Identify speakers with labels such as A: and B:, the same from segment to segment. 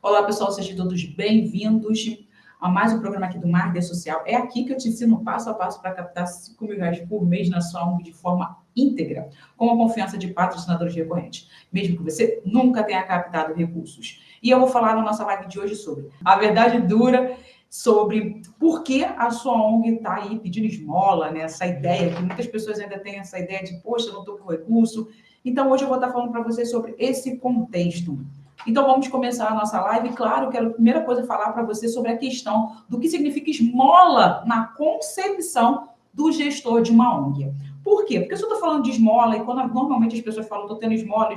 A: Olá, pessoal, sejam todos bem-vindos a mais um programa aqui do Marketing Social. É aqui que eu te ensino passo a passo para captar R$ 5.000 por mês na sua ONG de forma íntegra, com a confiança de patrocinadores recorrentes, mesmo que você nunca tenha captado recursos. E eu vou falar na nossa live de hoje sobre a verdade dura, sobre por que a sua ONG está aí pedindo esmola, né? Essa ideia, que muitas pessoas ainda têm essa ideia de, poxa, eu não estou com recurso. Então, hoje eu vou estar falando para vocês sobre esse contexto. Então, vamos começar a nossa live. Claro, quero a primeira coisa falar para você sobre a questão do que significa esmola na concepção do gestor de uma ONG. Por quê? Porque se eu estou falando de esmola, e quando normalmente as pessoas falam, estou tendo esmola,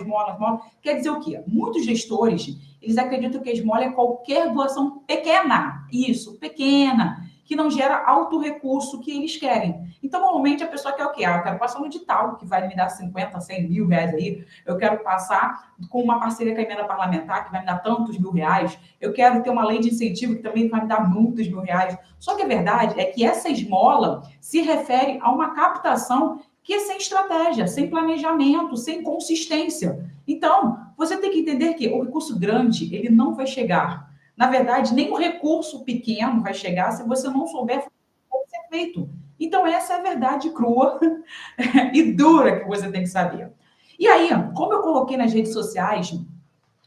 A: quer dizer o quê? Muitos gestores, eles acreditam que a esmola é qualquer doação pequena. Isso, pequena, que não gera alto recurso que eles querem. Então, normalmente, a pessoa quer o quê? Eu quero passar um edital, que vai me dar 50, 100 mil reais aí. Eu quero passar com uma parceria com a emenda parlamentar, que vai me dar tantos mil reais. Eu quero ter uma lei de incentivo, que também vai me dar muitos mil reais. Só que a verdade é que essa esmola se refere a uma captação que é sem estratégia, sem planejamento, sem consistência. Então, você tem que entender que o recurso grande, ele não vai chegar. Na verdade, nem o recurso pequeno vai chegar se você não souber como ser feito. Então, essa é a verdade crua e dura que você tem que saber. E aí, como eu coloquei nas redes sociais,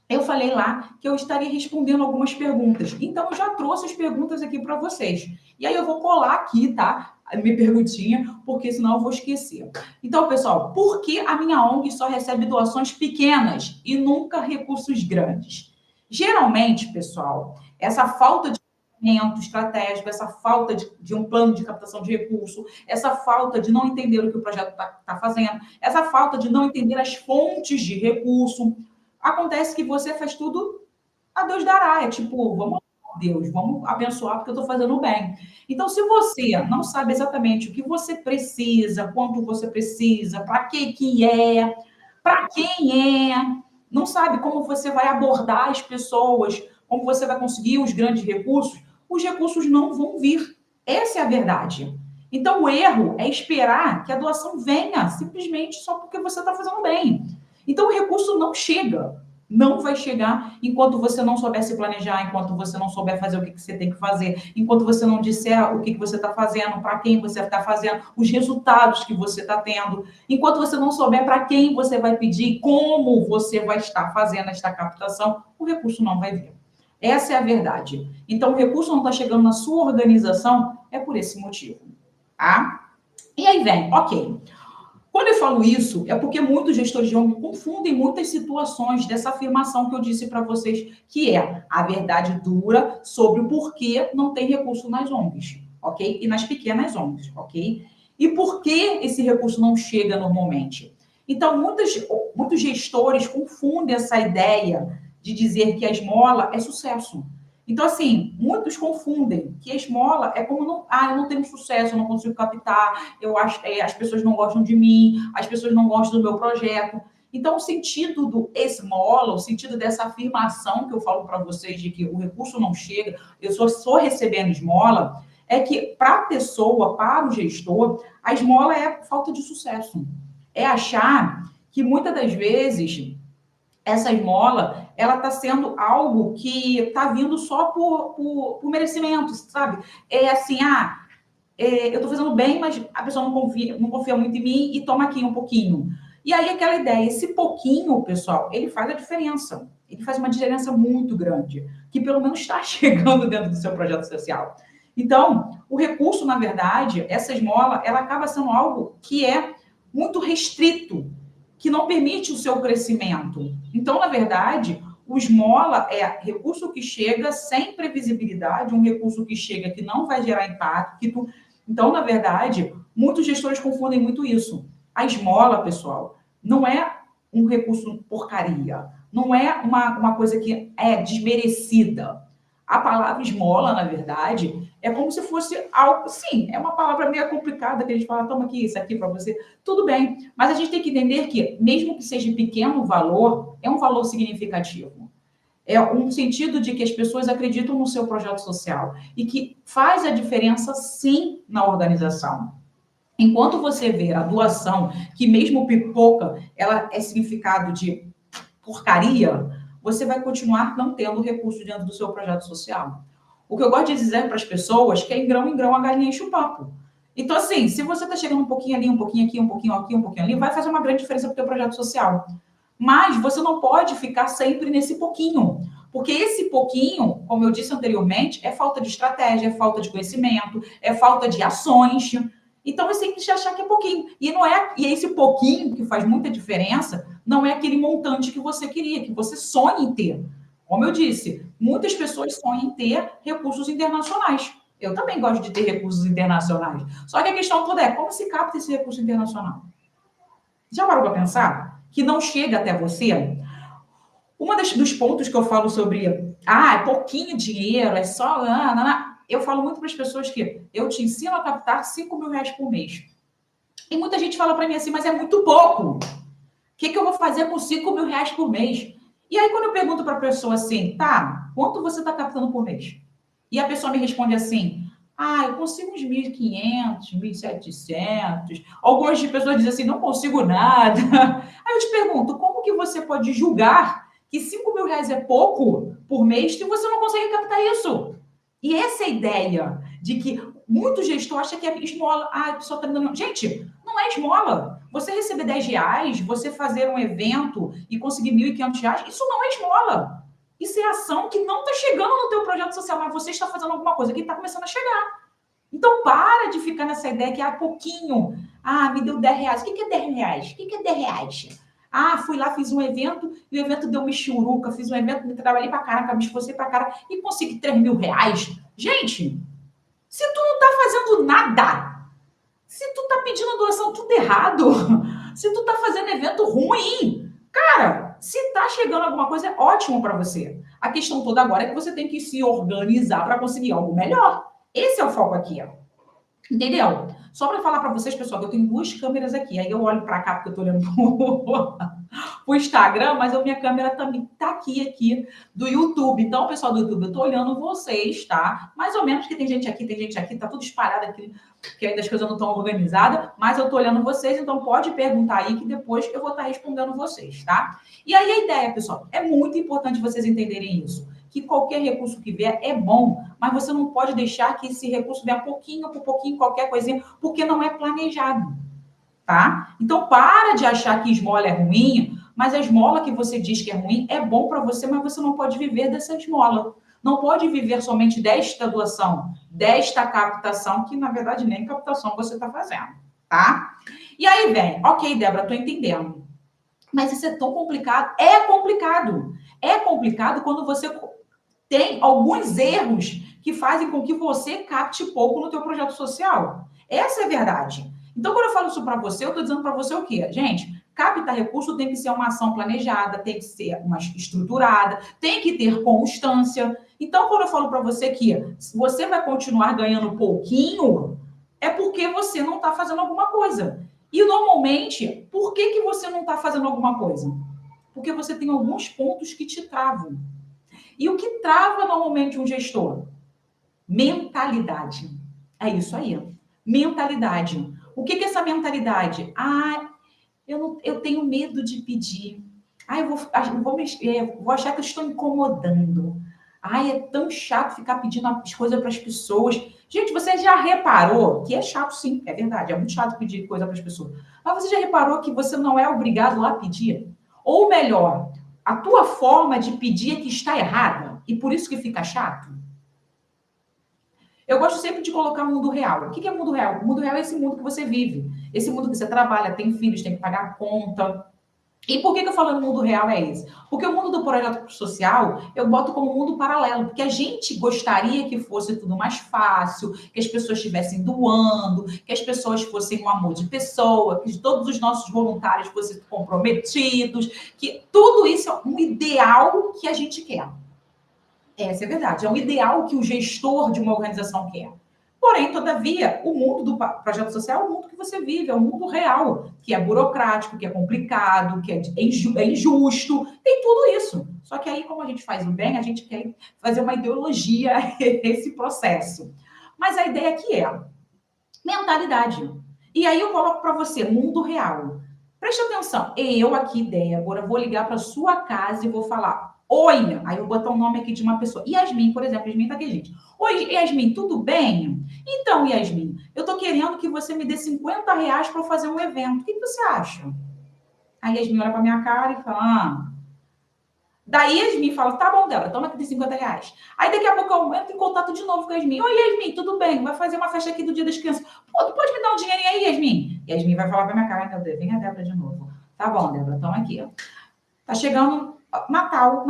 A: eu falei lá que eu estaria respondendo algumas perguntas. Então, eu já trouxe as perguntas aqui para vocês. E aí, eu vou colar aqui, tá? A minha perguntinha, porque senão eu vou esquecer. Então, pessoal, por que a minha ONG só recebe doações pequenas e nunca recursos grandes? Geralmente, pessoal, essa falta de planejamento estratégico, essa falta de um plano de captação de recurso, essa falta de não entender o que o projeto está fazendo, essa falta de não entender as fontes de recurso, acontece que você faz tudo a Deus dará. É tipo, vamos lá, Deus, vamos abençoar porque eu estou fazendo bem. Então, se você não sabe exatamente o que você precisa, quanto você precisa, para que é, para quem é, não sabe como você vai abordar as pessoas, como você vai conseguir os grandes recursos, os recursos não vão vir. Essa é a verdade. Então, o erro é esperar que a doação venha simplesmente só porque você está fazendo bem. Então, o recurso não chega. Não vai chegar enquanto você não souber se planejar, enquanto você não souber fazer o que você tem que fazer, enquanto você não disser o que você está fazendo, para quem você está fazendo, os resultados que você está tendo, enquanto você não souber para quem você vai pedir, como você vai estar fazendo esta captação, o recurso não vai vir. Essa é a verdade. Então, o recurso não está chegando na sua organização, é por esse motivo. Tá? E aí vem, ok. Quando eu falo isso, é porque muitos gestores de ONG confundem muitas situações dessa afirmação que eu disse para vocês, que é a verdade dura sobre o porquê não tem recurso nas ONGs, ok? E nas pequenas ONGs, ok? E por que esse recurso não chega normalmente? Então, muitos gestores confundem essa ideia de dizer que a esmola é sucesso. Então, assim, muitos confundem que a esmola é como eu não tenho sucesso, eu não consigo captar, eu acho, as pessoas não gostam de mim, as pessoas não gostam do meu projeto. Então, o sentido do esmola, o sentido dessa afirmação que eu falo para vocês de que o recurso não chega, eu só estou recebendo esmola, é que para a pessoa, para o gestor, a esmola é falta de sucesso. É achar que muitas das vezes essa esmola, ela está sendo algo que está vindo só por merecimento, sabe? É assim, eu estou fazendo bem, mas a pessoa não confia muito em mim e toma aqui um pouquinho. E aí aquela ideia, esse pouquinho, pessoal, ele faz a diferença. Ele faz uma diferença muito grande, que pelo menos está chegando dentro do seu projeto social. Então, o recurso, na verdade, essa esmola, ela acaba sendo algo que é muito restrito, que não permite o seu crescimento. Então, na verdade, o esmola é recurso que chega sem previsibilidade, um recurso que chega que não vai gerar impacto. Então, na verdade, muitos gestores confundem muito isso. A esmola, pessoal, não é um recurso porcaria, não é uma coisa que é desmerecida. A palavra esmola, na verdade, é como se fosse algo, sim, é uma palavra meio complicada que a gente fala, toma aqui, isso aqui para você, tudo bem, mas a gente tem que entender que, mesmo que seja pequeno o valor, é um valor significativo. É um sentido de que as pessoas acreditam no seu projeto social e que faz a diferença, sim, na organização. Enquanto você vê a doação, que mesmo pipoca, ela é significado de porcaria, você vai continuar não tendo recursos dentro do seu projeto social. O que eu gosto de dizer para as pessoas é que em grão a galinha enche o papo. Então, assim, se você está chegando um pouquinho ali, um pouquinho aqui, um pouquinho aqui, um pouquinho ali, vai fazer uma grande diferença para o teu projeto social. Mas você não pode ficar sempre nesse pouquinho. Porque esse pouquinho, como eu disse anteriormente, é falta de estratégia, é falta de conhecimento, é falta de ações. Então, você tem que achar que é pouquinho. E esse pouquinho, que faz muita diferença, não é aquele montante que você queria, que você sonha em ter. Como eu disse, muitas pessoas sonham em ter recursos internacionais. Eu também gosto de ter recursos internacionais. Só que a questão toda é como se capta esse recurso internacional? Já parou para pensar que não chega até você? Dos pontos que eu falo sobre, é pouquinho dinheiro, é só... eu falo muito para as pessoas que eu te ensino a captar 5 mil reais por mês. E muita gente fala para mim assim, mas é muito pouco. O que eu vou fazer com 5 mil reais por mês? E aí, quando eu pergunto para a pessoa assim, tá, quanto você está captando por mês? E a pessoa me responde assim, eu consigo uns 1.500, 1.700. Algumas pessoas dizem assim, não consigo nada. Aí eu te pergunto, como que você pode julgar que 5 mil reais é pouco por mês se você não consegue captar isso? E essa é a ideia de que muito gestor acha que é esmola. A pessoa está me dando... Gente, não é esmola. Você receber 10 reais, você fazer um evento e conseguir 1.500 reais, isso não é esmola. Isso é ação que não está chegando no teu projeto social, mas você está fazendo alguma coisa que está começando a chegar. Então, para de ficar nessa ideia que há pouquinho. Me deu 10 reais. O que é 10 reais? O que é 10 reais? Fui lá, fiz um evento, e o evento deu uma churuca, fiz um evento, me trabalhei pra caraca, me esforcei pra caraca, e consegui 3 mil reais. Gente, se tu não tá fazendo nada, se tu tá pedindo doação tudo errado, se tu tá fazendo evento ruim, cara, se tá chegando alguma coisa, é ótimo para você. A questão toda agora é que você tem que se organizar para conseguir algo melhor. Esse é o foco aqui, ó. Entendeu? Só para falar para vocês, pessoal, que eu tenho 2 câmeras aqui. Aí eu olho para cá porque eu tô olhando o Instagram, mas a minha câmera também tá aqui do YouTube. Então, pessoal do YouTube, eu tô olhando vocês, tá? Mais ou menos que tem gente aqui, tá tudo espalhado aqui, que ainda as coisas não estão organizadas, mas eu tô olhando vocês, então pode perguntar aí que depois eu vou estar respondendo vocês, tá? E aí a ideia, pessoal, é muito importante vocês entenderem isso, que qualquer recurso que vier é bom, mas você não pode deixar que esse recurso venha pouquinho por pouquinho, qualquer coisinha, porque não é planejado, tá? Então, para de achar que esmola é ruim, mas a esmola que você diz que é ruim é bom para você, mas você não pode viver dessa esmola. Não pode viver somente desta doação, desta captação, que na verdade nem captação você está fazendo, tá? E aí vem, ok, Débora, estou entendendo. Mas isso é tão complicado? É complicado. É complicado quando você tem alguns erros que fazem com que você capte pouco no teu projeto social. Essa é a verdade. Então, quando eu falo isso para você, eu estou dizendo para você o quê? Gente, captar recurso tem que ser uma ação planejada, tem que ser uma estruturada, tem que ter constância. Então, quando eu falo para você que você vai continuar ganhando pouquinho, é porque você não está fazendo alguma coisa. E, normalmente, por que você não está fazendo alguma coisa? Porque você tem alguns pontos que te travam. E o que trava normalmente um gestor? Mentalidade. É isso aí. Mentalidade. O que é essa mentalidade? Eu tenho medo de pedir. Vou achar que eu estou incomodando. É tão chato ficar pedindo as coisas para as pessoas. Gente, você já reparou que é chato, sim, é verdade, é muito chato pedir coisa para as pessoas. Mas você já reparou que você não é obrigado a pedir? Ou melhor, a tua forma de pedir é que está errada e por isso que fica chato? Eu gosto sempre de colocar mundo real. O que é mundo real? O mundo real é esse mundo que você vive. Esse mundo que você trabalha, tem filhos, tem que pagar a conta. E por que eu falo no mundo real é esse? Porque o mundo do projeto social eu boto como mundo paralelo, porque a gente gostaria que fosse tudo mais fácil, que as pessoas estivessem doando, que as pessoas fossem um amor de pessoa, que todos os nossos voluntários fossem comprometidos, que tudo isso é um ideal que a gente quer. Essa é a verdade, é um ideal que o gestor de uma organização quer. Porém, todavia, o mundo do projeto social é o mundo que você vive, é o mundo real, que é burocrático, que é complicado, que é injusto, tem tudo isso. Só que aí, como a gente faz o bem, a gente quer fazer uma ideologia esse processo. Mas a ideia aqui é mentalidade. E aí eu coloco para você, mundo real. Preste atenção, eu aqui, Débora, vou ligar para sua casa e vou falar: Oi, aí eu vou botar o nome aqui de uma pessoa. Yasmin, por exemplo, Yasmin tá aqui, gente. Oi, Yasmin, tudo bem? Então, Yasmin, eu tô querendo que você me dê R$ 50 para fazer um evento. O que você acha? Aí Yasmin olha pra minha cara e fala, Daí Yasmin fala, tá bom, Débora, toma aqui de R$ 50. Aí daqui a pouco eu entro em contato de novo com a Yasmin. Oi, Yasmin, tudo bem? Vai fazer uma festa aqui do Dia das Crianças. Pô, tu pode me dar um dinheirinho aí, Yasmin? Yasmin vai falar pra minha cara, meu Deus, vem a Débora de novo. Tá bom, Débora, toma aqui. Tá chegando Natal.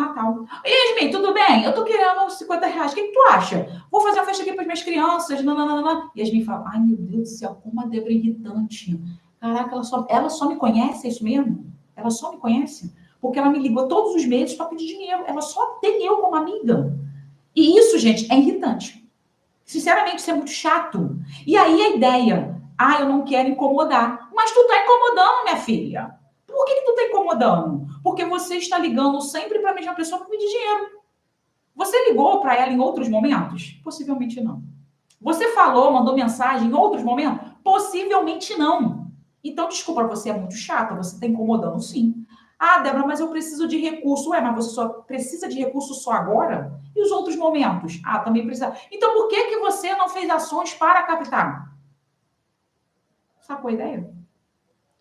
A: Yasmin, tudo bem? Eu tô querendo R$ 50. O que tu acha? Vou fazer uma festa aqui para as minhas crianças. Nananana. Yasmin fala, ai, meu Deus do céu, como a Débora é irritante. Caraca, ela só me conhece, é isso mesmo? Ela só me conhece? Porque ela me ligou todos os meses para pedir dinheiro. Ela só tem eu como amiga. E isso, gente, é irritante. Sinceramente, isso é muito chato. E aí a ideia, eu não quero incomodar. Mas tu tá incomodando, minha filha. Por que tu tá incomodando? Porque você está ligando sempre para a mesma pessoa para pedir dinheiro. Você ligou para ela em outros momentos? Possivelmente não. Você falou, mandou mensagem em outros momentos? Possivelmente não. Então, desculpa, você é muito chata, você está incomodando sim. Débora, mas eu preciso de recurso. Ué, mas você só precisa de recurso só agora? E os outros momentos? Também precisa. Então, por que você não fez ações para captar? Sacou a ideia?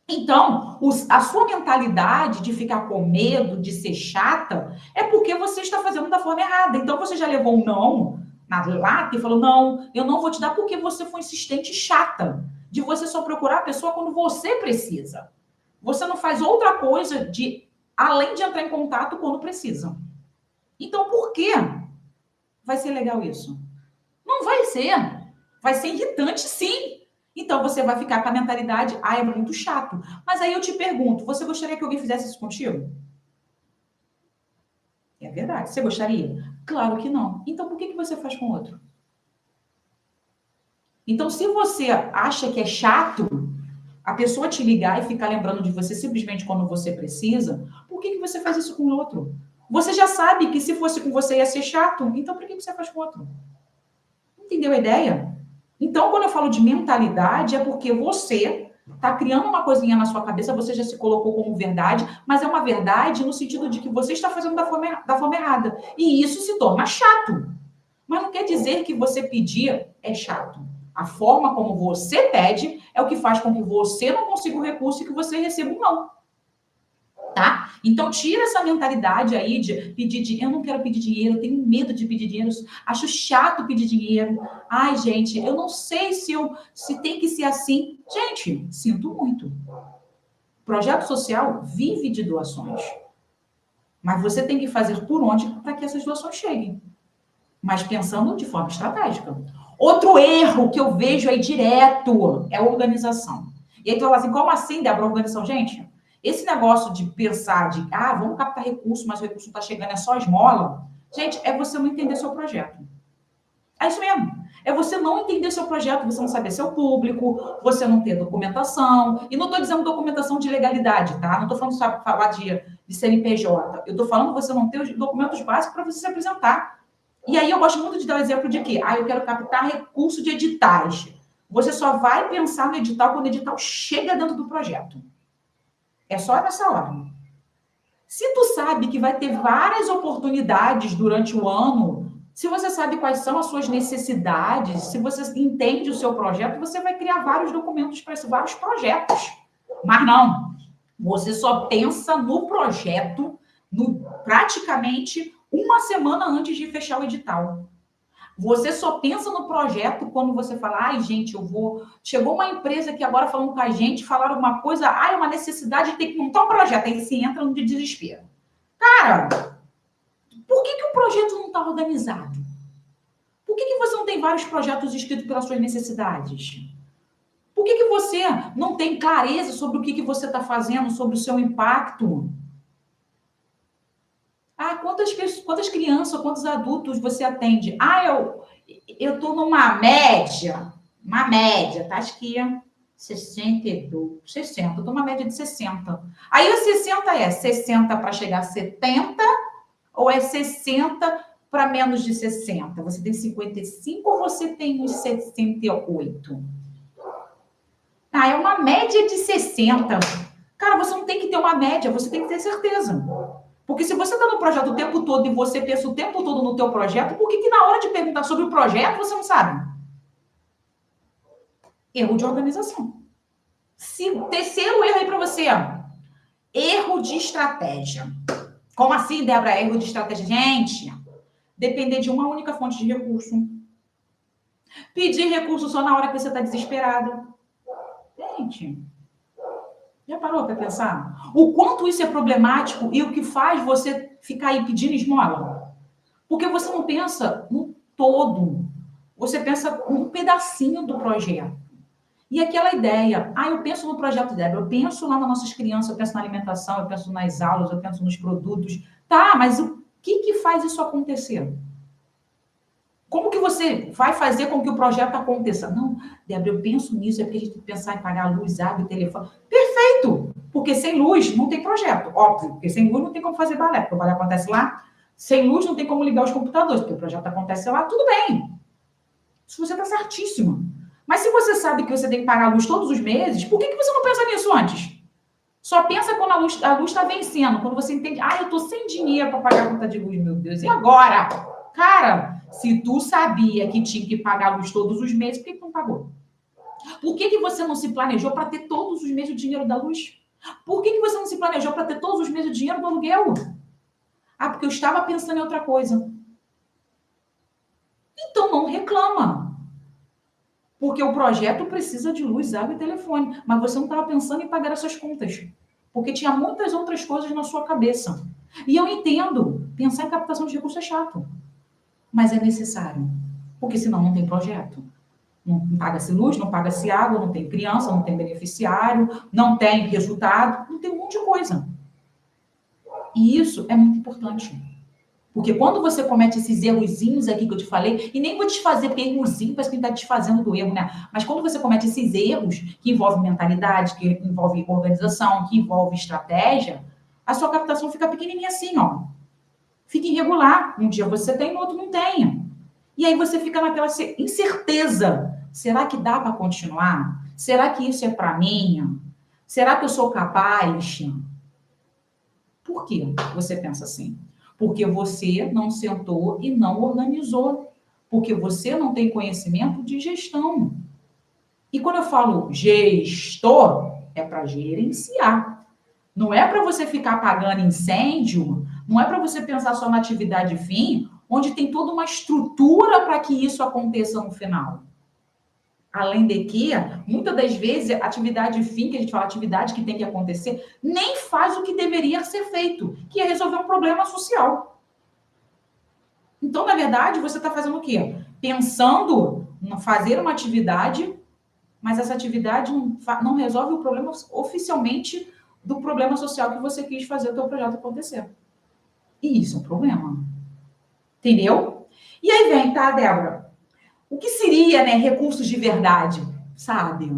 A: Então, a sua mentalidade de ficar com medo, de ser chata, é porque você está fazendo da forma errada. Então, você já levou um não na lata e falou, não, eu não vou te dar porque você foi insistente e chata. De você só procurar a pessoa quando você precisa. Você não faz outra coisa além de entrar em contato quando precisa. Então, por que vai ser legal isso? Não vai ser. Vai ser irritante, sim. Então, você vai ficar com a mentalidade, é muito chato. Mas aí eu te pergunto, você gostaria que alguém fizesse isso contigo? É verdade. Você gostaria? Claro que não. Então, por que você faz com outro? Então, se você acha que é chato a pessoa te ligar e ficar lembrando de você simplesmente quando você precisa, por que você faz isso com o outro? Você já sabe que se fosse com você ia ser chato, então por que você faz com o outro? Entendeu a ideia? Então, quando eu falo de mentalidade, é porque você está criando uma coisinha na sua cabeça, você já se colocou como verdade, mas é uma verdade no sentido de que você está fazendo da forma errada. E isso se torna chato. Mas não quer dizer que você pedir é chato. A forma como você pede é o que faz com que você não consiga o recurso e que você receba um não. Tá? Então, tira essa mentalidade aí de pedir dinheiro. Eu não quero pedir dinheiro, eu tenho medo de pedir dinheiro, acho chato pedir dinheiro. Ai, gente, eu não sei se tem que ser assim. Gente, sinto muito. Projeto social vive de doações. Mas você tem que fazer por onde para que essas doações cheguem. Mas pensando de forma estratégica. Outro erro que eu vejo aí direto é a organização. E aí tu fala assim, como assim, Débora, organização? Gente, esse negócio de pensar vamos captar recurso, mas o recurso não está chegando, é só esmola. Gente, é você não entender seu projeto. É isso mesmo. É você não entender seu projeto, você não saber seu público, você não ter documentação. E não estou dizendo documentação de legalidade, tá? Não estou falando só falar de CNPJ. Eu estou falando você não ter os documentos básicos para você se apresentar. E aí eu gosto muito de dar o exemplo de que eu quero captar recurso de editais. Você só vai pensar no edital quando o edital chega dentro do projeto. É só nessa hora. Se tu sabe que vai ter várias oportunidades durante o ano, se você sabe quais são as suas necessidades, se você entende o seu projeto, você vai criar vários documentos para esses vários projetos. Mas não, você só pensa no projeto praticamente uma semana antes de fechar o edital. Você só pensa no projeto quando você fala, gente, chegou uma empresa aqui agora falando com a gente, falaram uma coisa, é uma necessidade de ter que montar um projeto. Aí se entra no desespero. Cara, por que o projeto não está organizado? Por que você não tem vários projetos escritos pelas suas necessidades? Por que você não tem clareza sobre o que você está fazendo, sobre o seu impacto? Quantas crianças, quantos adultos você atende? Eu estou numa média, tá? Acho que 62, 60, eu estou numa média de 60. Aí o 60 é 60 para chegar a 70 ou é 60 para menos de 60? Você tem 55 ou você tem uns 68? É uma média de 60. Cara, você não tem que ter uma média, você tem que ter certeza. Porque se você está no projeto o tempo todo e você pensa o tempo todo no teu projeto, por que na hora de perguntar sobre o projeto você não sabe? Erro de organização. Terceiro erro aí para você. Erro de estratégia. Como assim, Débora? Erro de estratégia? Gente, depender de uma única fonte de recurso. Pedir recurso só na hora que você está desesperada. Gente, já parou para pensar? O quanto isso é problemático e o que faz você ficar aí pedindo esmola? Porque você não pensa no todo. Você pensa um pedacinho do projeto. E aquela ideia, eu penso no projeto dela, eu penso lá nas nossas crianças, eu penso na alimentação, eu penso nas aulas, eu penso nos produtos. Tá, mas o que faz isso acontecer? Como que você vai fazer com que o projeto aconteça? Não, Débora, eu penso nisso, é porque a gente tem que pensar em pagar luz, água e telefone. Perfeito! Porque sem luz não tem projeto, óbvio. Porque sem luz não tem como fazer balé, porque o balé acontece lá. Sem luz não tem como ligar os computadores, porque o projeto acontece lá. Tudo bem. Isso você está certíssimo. Mas se você sabe que você tem que pagar a luz todos os meses, por que você não pensa nisso antes? Só pensa quando a luz está vencendo, quando você entende, eu estou sem dinheiro para pagar a conta de luz, meu Deus, e agora? Cara, se tu sabia que tinha que pagar a luz todos os meses, por que não pagou? Por que você não se planejou para ter todos os meses o dinheiro da luz? Por que você não se planejou para ter todos os meses o dinheiro do aluguel? Porque eu estava pensando em outra coisa. Então não reclama. Porque o projeto precisa de luz, água e telefone. Mas você não estava pensando em pagar essas contas. Porque tinha muitas outras coisas na sua cabeça. E eu entendo, pensar em captação de recursos é chato. Mas é necessário. Porque senão não tem projeto. Não paga-se luz, não paga-se água, não tem criança, não tem beneficiário, não tem resultado, não tem um monte de coisa. E isso é muito importante. Porque quando você comete esses errozinhos aqui que eu te falei, e nem vou desfazer, porque errozinho parece que a gente está desfazendo do erro, né? Mas quando você comete esses erros, que envolvem mentalidade, que envolve organização, que envolve estratégia, a sua captação fica pequenininha assim, ó. Fica irregular. Um dia você tem, no outro não tem. E aí você fica naquela incerteza. Será que dá para continuar? Será que isso é para mim? Será que eu sou capaz? Por que você pensa assim? Porque você não sentou e não organizou. Porque você não tem conhecimento de gestão. E quando eu falo gestor, é para gerenciar. Não é para você ficar apagando incêndio, não é para você pensar só na atividade fim, onde tem toda uma estrutura para que isso aconteça no final. Além de que, muitas das vezes, a atividade fim, que a gente fala atividade que tem que acontecer, nem faz o que deveria ser feito, que é resolver um problema social. Então, na verdade, você está fazendo o quê? Pensando em fazer uma atividade, mas essa atividade não resolve o problema oficialmente do problema social que você quis fazer o teu projeto acontecer. E isso é um problema. Entendeu? E aí vem, tá, Débora? O que seria, né, recursos de verdade, sabe?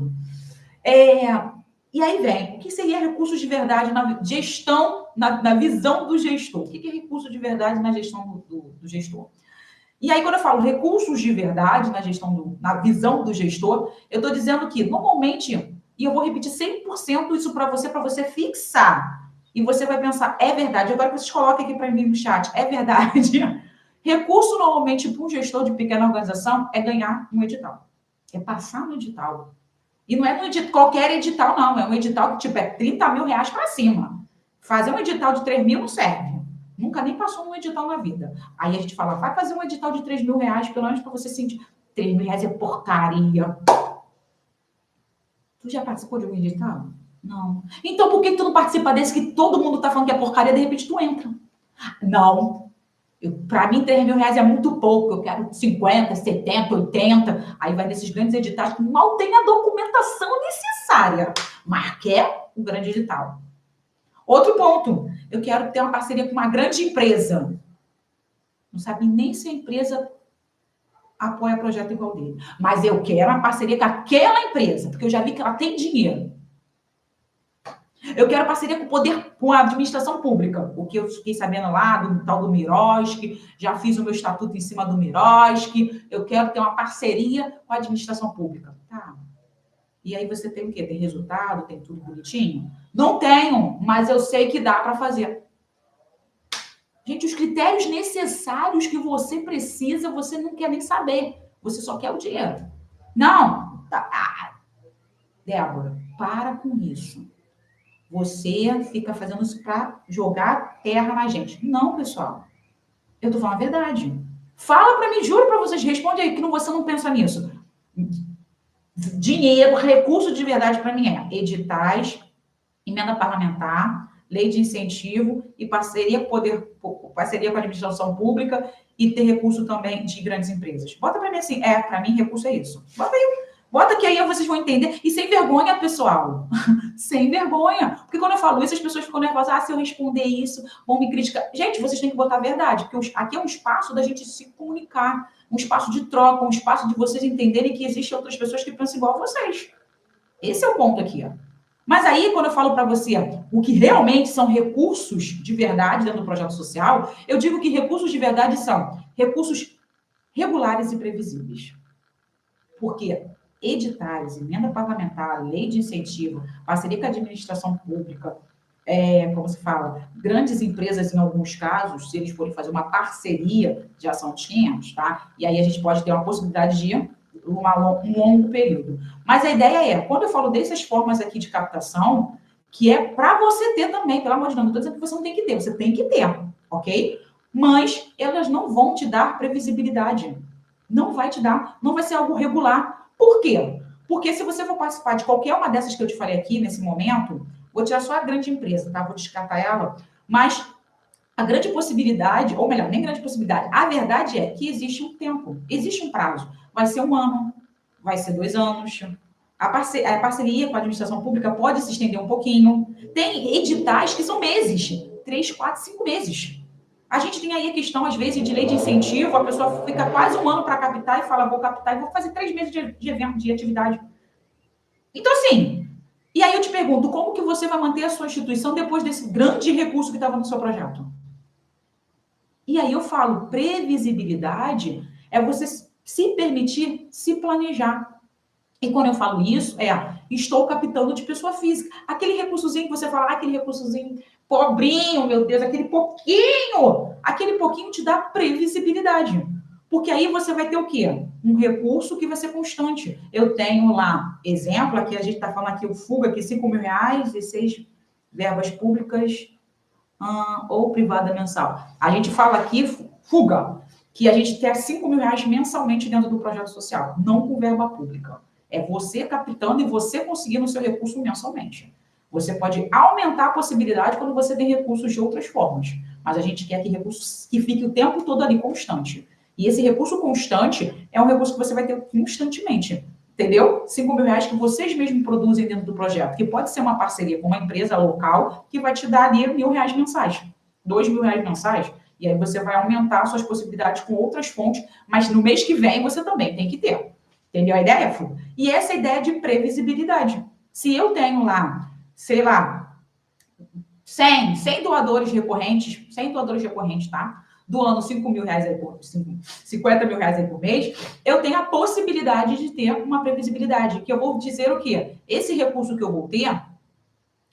A: E aí vem, o que seria recursos de verdade na gestão, na visão do gestor? O que é recurso de verdade na gestão do gestor? E aí, quando eu falo recursos de verdade na gestão, na visão do gestor, eu estou dizendo que, normalmente, e eu vou repetir 100% isso para você fixar. E você vai pensar, é verdade. Agora que vocês coloquem aqui para mim no chat, é verdade. Recurso, normalmente, para um gestor de pequena organização, é ganhar um edital. É passar no edital. E não é qualquer edital, não. É um edital que, tipo, é 30 mil reais para cima. Fazer um edital de 3 mil não serve. Nunca nem passou num edital na vida. Aí a gente fala, vai fazer um edital de 3 mil reais, pelo menos para você sentir. 3 mil reais é porcaria. Tu já participou de um edital? Não. Então por que tu não participa desse que todo mundo tá falando que é porcaria, de repente tu entra? Não. Para mim, 3 mil reais é muito pouco. Eu quero 50, 70, 80. Aí vai nesses grandes editais que mal tem a documentação necessária, mas quer um grande edital. Outro ponto, eu quero ter uma parceria com uma grande empresa. Não sabe nem se a empresa apoia projeto igual dele. Mas eu quero uma parceria com aquela empresa, porque eu já vi que ela tem dinheiro. Eu quero parceria com o poder, com a administração pública, o que eu fiquei sabendo lá do tal do Miroski, já fiz o meu estatuto em cima do Miroski, eu quero ter uma parceria com a administração pública. Tá. E aí você tem o quê? Tem resultado? Tem tudo bonitinho? Não tenho, mas eu sei que dá para fazer. Gente, os critérios necessários que você precisa, você não quer nem saber. Você só quer o dinheiro. Não. Débora, para com isso. Você fica fazendo isso para jogar terra na gente. Não, pessoal. Eu tô falando a verdade. Fala para mim, juro para vocês, responde aí que você não pensa nisso. Dinheiro, recurso de verdade para mim é editais, emenda parlamentar, lei de incentivo e parceria com a administração pública e ter recurso também de grandes empresas. Bota para mim assim, para mim recurso é isso. Bota aí. Bota que aí vocês vão entender. E sem vergonha, pessoal. Sem vergonha. Porque quando eu falo isso, as pessoas ficam nervosas. Se eu responder isso, vão me criticar. Gente, vocês têm que botar a verdade. Porque aqui é um espaço da gente se comunicar. Um espaço de troca, um espaço de vocês entenderem que existem outras pessoas que pensam igual a vocês. Esse é o ponto aqui, ó. Mas aí, quando eu falo para você o que realmente são recursos de verdade dentro do projeto social, eu digo que recursos de verdade são recursos regulares e previsíveis. Porque editais, emenda parlamentar, lei de incentivo, parceria com a administração pública, como se fala, grandes empresas, em alguns casos, se eles forem fazer uma parceria de ação de 500, tá? E aí a gente pode ter uma possibilidade de um longo período. Mas a ideia é, quando eu falo dessas formas aqui de captação, que é para você ter também, pelo amor de Deus, não estou dizendo que você não tem que ter, você tem que ter, ok? Mas elas não vão te dar previsibilidade. Não vai te dar, não vai ser algo regular. Por quê? Porque se você for participar de qualquer uma dessas que eu te falei aqui, nesse momento, vou tirar só a grande empresa, tá? Vou descartar ela, mas a grande possibilidade, ou melhor, nem grande possibilidade, a verdade é que existe um tempo, existe um prazo. Vai ser 1 ano, vai ser 2 anos. A parceria com a administração pública pode se estender um pouquinho. Tem editais que são meses, 3, 4, 5 meses. A gente tem aí a questão, às vezes, de lei de incentivo, a pessoa fica quase 1 ano para captar e fala, vou captar e vou fazer 3 meses de evento, de atividade. Então, assim, e aí eu te pergunto, como que você vai manter a sua instituição depois desse grande recurso que estava no seu projeto? E aí eu falo, previsibilidade é você se permitir se planejar. E quando eu falo isso, estou captando de pessoa física. Aquele recursozinho que você fala, aquele recursozinho pobrinho, meu Deus, aquele pouquinho te dá previsibilidade. Porque aí você vai ter o quê? Um recurso que vai ser constante. Eu tenho lá, exemplo, aqui a gente está falando aqui, o FUGA, aqui R$5.000, 16 verbas públicas ou privada mensal. A gente fala aqui, FUGA, que a gente quer R$5.000 mensalmente dentro do projeto social, não com verba pública. É você captando e você conseguindo o seu recurso mensalmente. Você pode aumentar a possibilidade quando você tem recursos de outras formas. Mas a gente quer que recursos que fique o tempo todo ali constante. E esse recurso constante é um recurso que você vai ter constantemente. Entendeu? R$5.000 que vocês mesmos produzem dentro do projeto. Que pode ser uma parceria com uma empresa local que vai te dar ali R$1.000 mensais. R$2.000 mensais. E aí você vai aumentar suas possibilidades com outras fontes. Mas no mês que vem você também tem que ter. Entendeu a ideia, Fu? E essa ideia de previsibilidade. Se eu tenho lá, sei lá, 100 doadores recorrentes, 100 doadores recorrentes, tá? Doando R$5.000 aí por 50 mil reais aí por mês, eu tenho a possibilidade de ter uma previsibilidade, que eu vou dizer o quê? Esse recurso que eu vou ter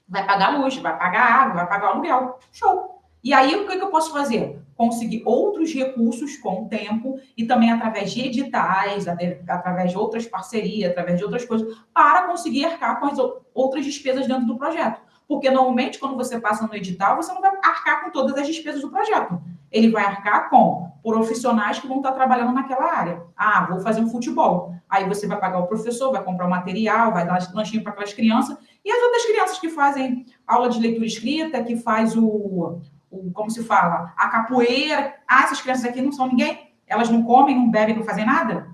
A: vai pagar luz, vai pagar água, vai pagar aluguel. Show! E aí, o que eu posso fazer? Conseguir outros recursos com o tempo e também através de editais, através de outras parcerias, através de outras coisas, para conseguir arcar com as outras despesas dentro do projeto. Porque, normalmente, quando você passa no edital, você não vai arcar com todas as despesas do projeto. Ele vai arcar com profissionais que vão estar trabalhando naquela área. Vou fazer um futebol. Aí você vai pagar o professor, vai comprar o material, vai dar lanchinho para aquelas crianças. E as outras crianças que fazem aula de leitura escrita, que faz como se fala, a capoeira. Essas crianças aqui não são ninguém? Elas não comem, não bebem, não fazem nada?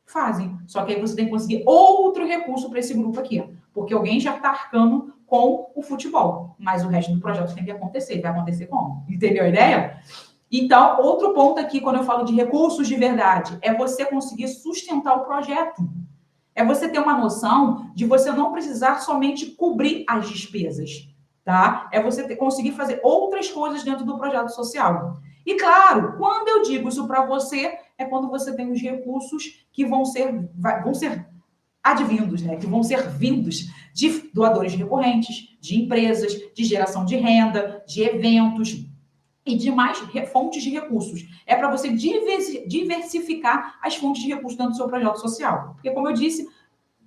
A: Fazem. Só que aí você tem que conseguir outro recurso para esse grupo aqui. Porque alguém já está arcando com o futebol. Mas o resto do projeto tem que acontecer. Vai acontecer como? Entendeu a ideia? Então, outro ponto aqui, quando eu falo de recursos de verdade, é você conseguir sustentar o projeto. É você ter uma noção de você não precisar somente cobrir as despesas, tá? É você conseguir fazer outras coisas dentro do projeto social. E, claro, quando eu digo isso para você, é quando você tem os recursos que vão ser advindos, né? Que vão ser vindos de doadores recorrentes, de empresas, de geração de renda, de eventos, e de mais fontes de recursos. É para você diversificar as fontes de recursos dentro do seu projeto social. Porque, como eu disse,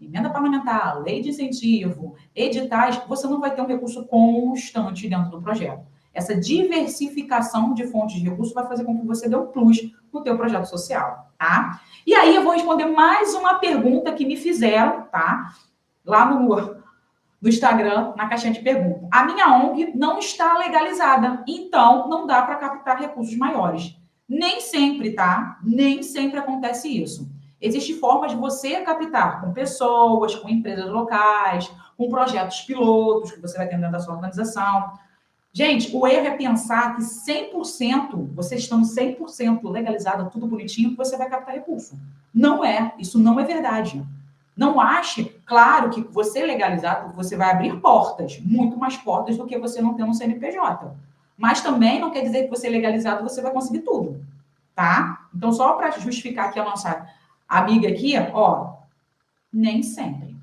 A: emenda parlamentar, lei de incentivo, editais, você não vai ter um recurso constante dentro do projeto. Essa diversificação de fontes de recursos vai fazer com que você dê um plus no teu projeto social, tá? E aí eu vou responder mais uma pergunta que me fizeram, tá? Lá no Instagram, na caixinha de perguntas. A minha ONG não está legalizada, então não dá para captar recursos maiores. Nem sempre, tá? Nem sempre acontece isso. Existe forma de você captar com pessoas, com empresas locais, com projetos pilotos que você vai ter dentro da sua organização. Gente, o erro é pensar que 100%, você estando 100% legalizado, tudo bonitinho, você vai captar recurso. Não é, isso não é verdade. Não ache, claro que você legalizado, você vai abrir portas, muito mais portas do que você não tendo um CNPJ. Mas também não quer dizer que você legalizado, você vai conseguir tudo, tá? Então, só para justificar aqui a nossa amiga aqui, ó, nem sempre,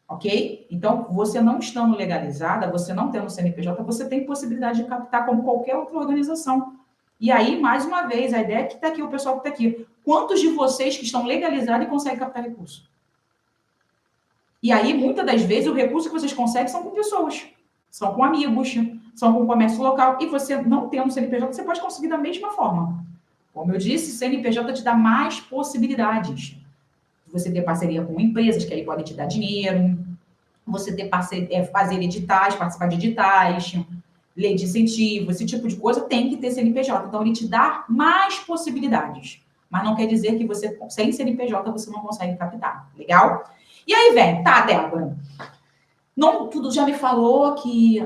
A: ok? Então, você não estando legalizada, você não tendo CNPJ, você tem possibilidade de captar como qualquer outra organização. E aí, mais uma vez, a ideia é que está aqui, o pessoal que está aqui. Quantos de vocês que estão legalizados e conseguem captar recurso? E aí, muitas das vezes, o recurso que vocês conseguem são com pessoas, são com amigos, são com comércio local. E você não tendo CNPJ, você pode conseguir da mesma forma. Como eu disse, CNPJ te dá mais possibilidades. Você ter parceria com empresas que aí podem te dar dinheiro, você ter fazer editais, participar de editais, lei de incentivo, esse tipo de coisa, tem que ter CNPJ. Então, ele te dá mais possibilidades. Mas não quer dizer que você, sem CNPJ, você não consegue captar. Legal? E aí vem, tá, Débora, não, tudo já me falou que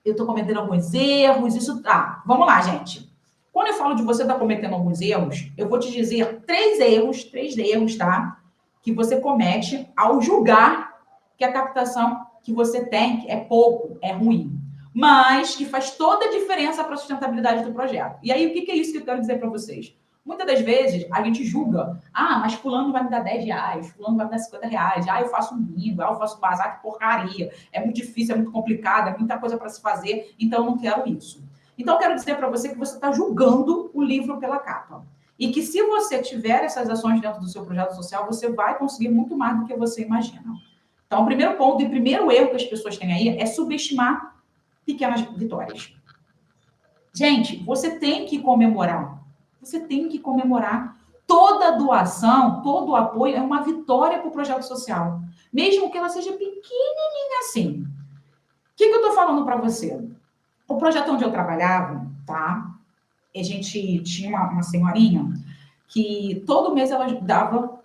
A: eu estou cometendo alguns erros, isso tá. Vamos lá, gente. Quando eu falo de você estar cometendo alguns erros, eu vou te dizer três erros, tá? Que você comete ao julgar que a captação que você tem é pouco, é ruim. Mas que faz toda a diferença para a sustentabilidade do projeto. E aí, o que é isso que eu quero dizer para vocês? Muitas das vezes, a gente julga. Ah, mas fulano vai me dar R$10, fulano vai me dar R$50. Ah, eu faço um bingo, eu faço um bazar, que porcaria. É muito difícil, é muito complicado, é muita coisa para se fazer, então eu não quero isso. Então, eu quero dizer para você que você está julgando o livro pela capa. E que se você tiver essas ações dentro do seu projeto social, você vai conseguir muito mais do que você imagina. Então, o primeiro ponto e o primeiro erro que as pessoas têm aí é subestimar pequenas vitórias. Gente, você tem que comemorar. Você tem que comemorar. Toda doação, todo apoio é uma vitória para o projeto social. Mesmo que ela seja pequenininha assim. O que eu estou falando para você? O projeto onde eu trabalhava, tá? A gente tinha uma senhorinha que todo mês ela dava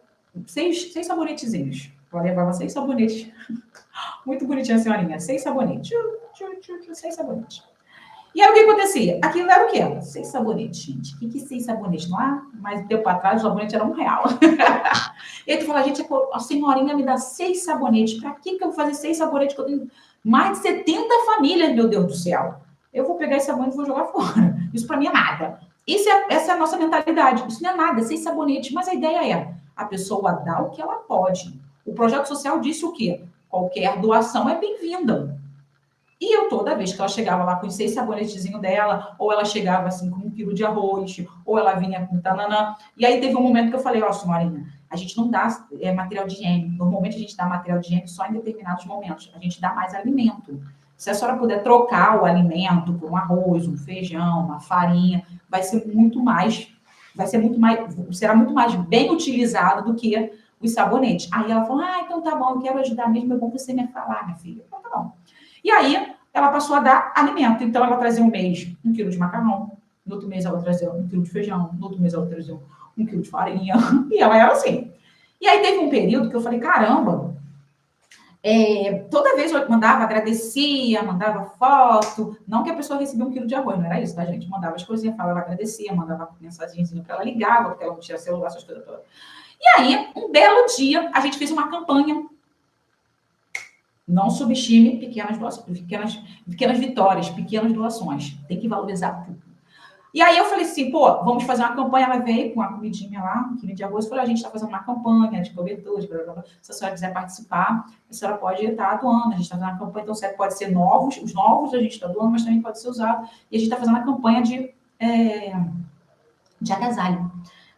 A: seis sabonetezinhos. Ela levava 6 sabonetes. Muito bonitinha a senhorinha. 6 sabonetes. 6 sabonetes. E aí o que acontecia? Aquilo era o quê? 6 sabonetes, gente. O que é 6 sabonetes? Não há? Mas tempo atrás o sabonete era R$1. E aí tu fala, gente, a senhorinha me dá 6 sabonetes. Pra que eu vou fazer 6 sabonetes? Que eu tenho mais de 70 famílias, meu Deus do céu. Eu vou pegar esse sabonete e vou jogar fora. Isso pra mim é nada. Essa é a nossa mentalidade. Isso não é nada, 6 sabonetes. Mas a ideia é, a pessoa dá o que ela pode. O projeto social disse o quê? Qualquer doação é bem-vinda. E eu, toda vez que ela chegava lá com os 6 sabonetezinhos dela, ou ela chegava assim com 1 quilo de arroz, ou ela vinha com tananã. E aí teve um momento que eu falei, ó, senhorinha, a gente não dá material de higiene. Normalmente a gente dá material de higiene só em determinados momentos. A gente dá mais alimento. Se a senhora puder trocar o alimento por um arroz, um feijão, uma farinha, será muito mais bem utilizado do que os sabonetes. Aí ela falou, então tá bom, eu quero ajudar mesmo, é bom você me falar, minha filha. Então tá bom. E aí, ela passou a dar alimento. Então, ela trazia um mês 1 quilo de macarrão, no outro mês ela trazia 1 quilo de feijão, no outro mês ela trazia 1 quilo de farinha, e ela era assim. E aí, teve um período que eu falei, caramba, toda vez eu mandava, agradecia, mandava foto, não que a pessoa recebia 1 quilo de arroz, não era isso, tá, gente? Mandava as coisinhas, falava, agradecia, mandava mensagenzinha para ela, ligava, porque ela não tinha celular, essas coisas todas. E aí, um belo dia, a gente fez uma campanha. Não subestime pequenas vitórias, pequenas doações. Tem que valorizar tudo. E aí eu falei assim, vamos fazer uma campanha. Ela veio com a comidinha lá, um quilo de arroz. Eu falei, a gente está fazendo uma campanha de cobertura, blá, blá, blá. Se a senhora quiser participar, a senhora pode estar doando. A gente está fazendo uma campanha, então pode ser novos, os novos a gente está doando, mas também pode ser usado. E a gente está fazendo a campanha de de agasalho.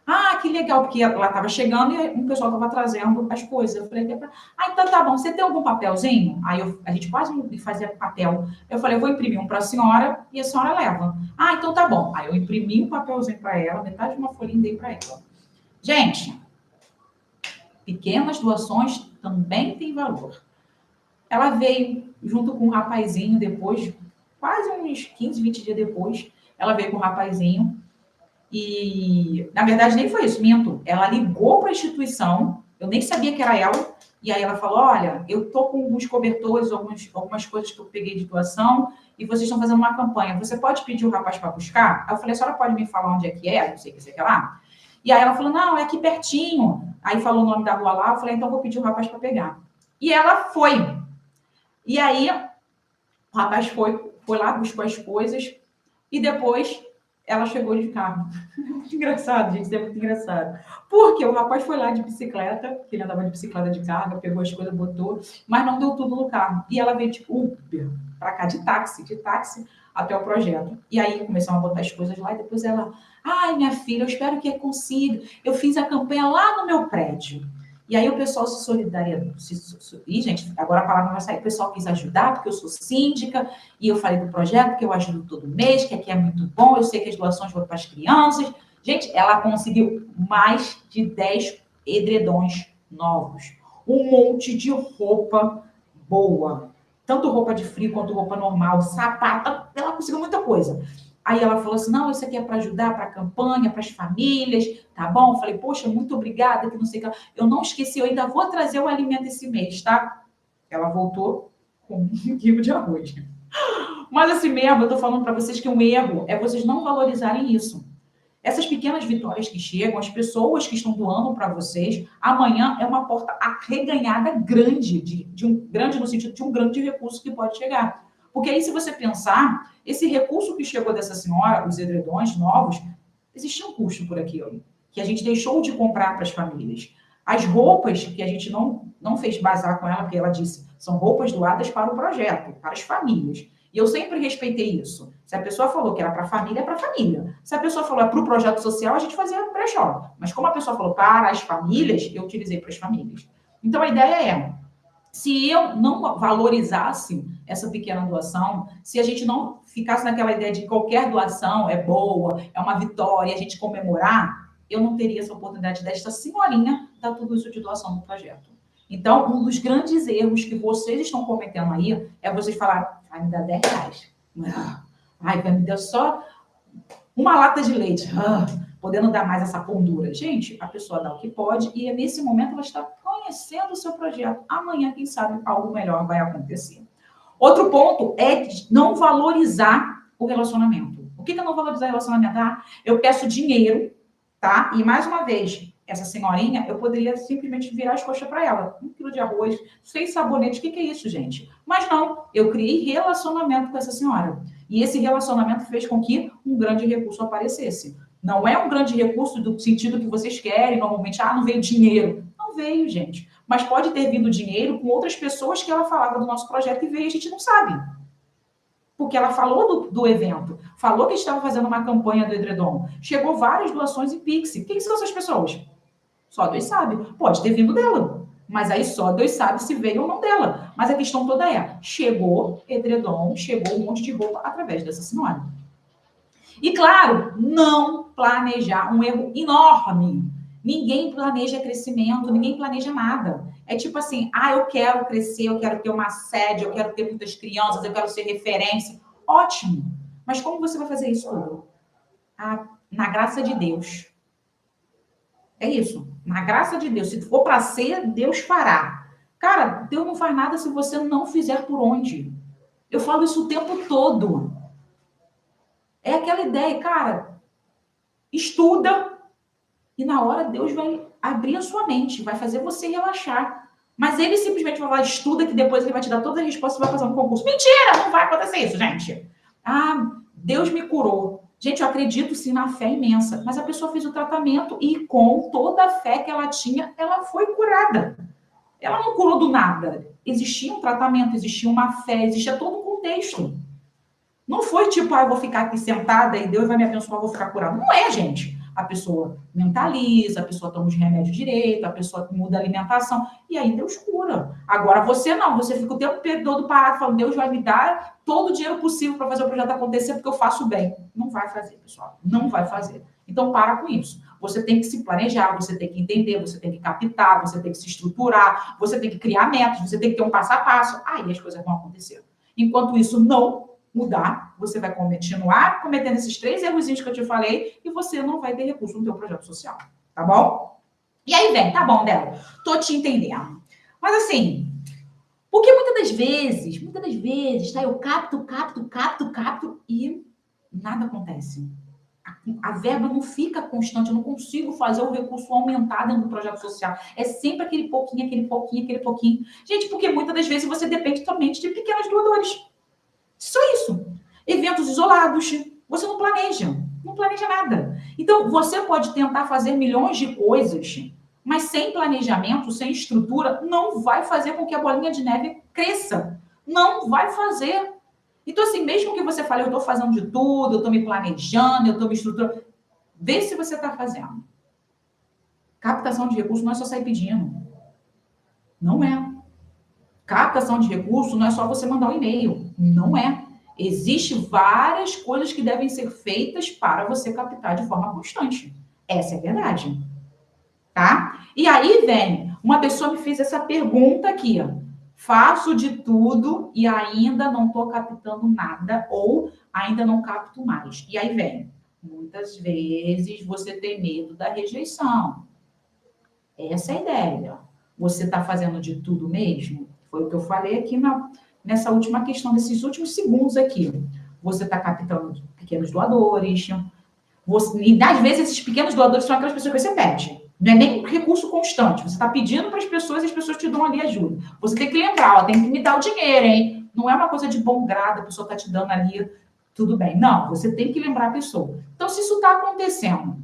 A: Ah, que legal, porque ela estava chegando e o pessoal estava trazendo as coisas. Eu falei, então tá bom, você tem algum papelzinho? Aí a gente quase fazia papel. Eu falei, eu vou imprimir um para a senhora e a senhora leva. Ah, então tá bom. Aí eu imprimi um papelzinho para ela, metade de uma folhinha e dei para ela. Gente, pequenas doações também têm valor. Ela veio junto com um rapazinho depois, quase uns 15, 20 dias depois, ela veio com um rapazinho. E, na verdade, nem foi isso, minto. Ela ligou para a instituição, eu nem sabia que era ela, e aí ela falou, olha, eu tô com alguns cobertores, algumas coisas que eu peguei de doação, e vocês estão fazendo uma campanha. Você pode pedir o rapaz para buscar? Aí eu falei, a senhora pode me falar onde é que é? Não sei o que é lá. E aí ela falou, não, é aqui pertinho. Aí falou o nome da rua lá, eu falei, então vou pedir o rapaz para pegar. E ela foi. E aí o rapaz foi lá, buscou as coisas, e depois ela chegou de carro. Muito engraçado, gente, isso é muito engraçado. Porque o rapaz foi lá de bicicleta, que ele andava de bicicleta de carga, pegou as coisas, botou, mas não deu tudo no carro. E ela veio de Uber para cá, de táxi até o projeto. E aí começaram a botar as coisas lá, e depois ela, ai, minha filha, eu espero que consiga. Eu fiz a campanha lá no meu prédio. E aí o pessoal se solidarizou. E, gente, agora a palavra vai sair. O pessoal quis ajudar, porque eu sou síndica, e eu falei do projeto, que eu ajudo todo mês, que aqui é muito bom, eu sei que as doações vão para as crianças. Gente, ela conseguiu mais de 10 edredons novos. Um monte de roupa boa. Tanto roupa de frio quanto roupa normal, sapato. Ela conseguiu muita coisa. Aí ela falou assim, não, isso aqui é para ajudar para a campanha, para as famílias, tá bom? Eu falei, poxa, muito obrigada, que não sei o que. Eu não esqueci, eu ainda vou trazer o alimento esse mês, tá? Ela voltou com 1 quilo de arroz. Mas assim mesmo, eu tô falando para vocês que um erro é vocês não valorizarem isso. Essas pequenas vitórias que chegam, as pessoas que estão doando para vocês, amanhã é uma porta arreganhada grande, grande no sentido de um grande recurso que pode chegar. Porque aí, se você pensar, esse recurso que chegou dessa senhora, os edredons novos, existia um custo por aquilo, que a gente deixou de comprar para as famílias. As roupas que a gente não fez bazar com ela, porque ela disse, são roupas doadas para o projeto, para as famílias. E eu sempre respeitei isso. Se a pessoa falou que era para a família, é para a família. Se a pessoa falou é para o projeto social, a gente fazia brechó. Mas como a pessoa falou para as famílias, eu utilizei para as famílias. Então, a ideia é, se eu não valorizasse essa pequena doação, se a gente não ficasse naquela ideia de que qualquer doação é boa, é uma vitória, a gente comemorar, eu não teria essa oportunidade desta senhorinha dar tudo isso de doação no projeto. Então, um dos grandes erros que vocês estão cometendo aí é vocês falarem, vai me dar R$10. Ai, vai me dar só uma lata de leite. Podendo dar mais essa pondura. Gente, a pessoa dá o que pode e nesse momento ela está conhecendo o seu projeto. Amanhã, quem sabe, algo melhor vai acontecer. Outro ponto é não valorizar o relacionamento. O que é não valorizar o relacionamento? Eu peço dinheiro, tá? E mais uma vez, essa senhorinha, eu poderia simplesmente virar as coxas para ela. 1 quilo de arroz, 6 sabonetes, o que é isso, gente? Mas não, eu criei relacionamento com essa senhora. E esse relacionamento fez com que um grande recurso aparecesse. Não é um grande recurso do sentido que vocês querem, normalmente, não veio dinheiro. Não veio, gente. Mas pode ter vindo dinheiro com outras pessoas que ela falava do nosso projeto e veio, a gente não sabe. Porque ela falou do evento, falou que estava fazendo uma campanha do edredom. Chegou várias doações em Pix. Quem são essas pessoas? Só Deus sabe. Pode ter vindo dela. Mas aí só Deus sabe se veio ou não dela. Mas a questão toda é, chegou edredom, chegou um monte de roupa através dessa senhora. E claro, não planejar, um erro enorme. Ninguém planeja crescimento, ninguém planeja nada. É tipo assim, eu quero crescer, eu quero ter uma sede, eu quero ter muitas crianças, eu quero ser referência. Ótimo. Mas como você vai fazer isso tudo? Na graça de Deus. É isso. Na graça de Deus. Se for para ser, Deus fará. Cara, Deus não faz nada se você não fizer por onde. Eu falo isso o tempo todo. É aquela ideia, cara, estuda e na hora Deus vai abrir a sua mente, vai fazer você relaxar. Mas ele simplesmente vai falar, estuda, que depois ele vai te dar todas as respostas e vai fazer um concurso. Mentira, não vai acontecer isso, gente. Deus me curou. Gente, eu acredito sim na fé imensa, mas a pessoa fez o tratamento e com toda a fé que ela tinha, ela foi curada. Ela não curou do nada. Existia um tratamento, existia uma fé, existia todo um contexto. Não foi tipo, eu vou ficar aqui sentada e Deus vai me abençoar, eu vou ficar curada. Não é, gente. A pessoa mentaliza, a pessoa toma os remédios direito, a pessoa muda a alimentação, e aí Deus cura. Agora você não, você fica o tempo todo parado falando, Deus vai me dar todo o dinheiro possível para fazer o projeto acontecer, porque eu faço bem. Não vai fazer, pessoal. Não vai fazer. Então, para com isso. Você tem que se planejar, você tem que entender, você tem que captar, você tem que se estruturar, você tem que criar metas, você tem que ter um passo a passo. Aí as coisas vão acontecer. Enquanto isso não mudar, você vai continuar cometendo esses 3 errozinhos que eu te falei e você não vai ter recurso no teu projeto social, tá bom? E aí vem, tá bom, Débora, tô te entendendo. Mas assim, porque muitas das vezes, tá, eu capto e nada acontece. A verba não fica constante, eu não consigo fazer o recurso aumentar dentro do projeto social. É sempre aquele pouquinho, aquele pouquinho, aquele pouquinho. Gente, porque muitas das vezes você depende somente de pequenos doadores. Só isso. Eventos isolados. Você não planeja nada. Então, você pode tentar fazer milhões de coisas, mas sem planejamento, sem estrutura, não vai fazer com que a bolinha de neve cresça. Não vai fazer. Então, assim, mesmo que você fale, eu estou fazendo de tudo, eu estou me planejando, eu estou me estruturando, vê se você está fazendo. Captação de recursos não é só sair pedindo. Não é. Captação de recursos não é só você mandar um e-mail. Não é. Existem várias coisas que devem ser feitas para você captar de forma constante. Essa é a verdade. Tá? E aí vem, uma pessoa me fez essa pergunta aqui, ó. Faço de tudo e ainda não estou captando nada ou ainda não capto mais. E aí vem, muitas vezes você tem medo da rejeição. Essa é a ideia. Você está fazendo de tudo mesmo? Foi o que eu falei aqui nessa última questão, desses últimos segundos aqui. Você está captando pequenos doadores. E às vezes esses pequenos doadores são aquelas pessoas que você pede. Não é nem recurso constante. Você está pedindo para as pessoas e as pessoas te dão ali ajuda. Você tem que lembrar, ó, tem que me dar o dinheiro, hein? Não é uma coisa de bom grado, a pessoa está te dando ali, tudo bem. Não, você tem que lembrar a pessoa. Então, se isso está acontecendo,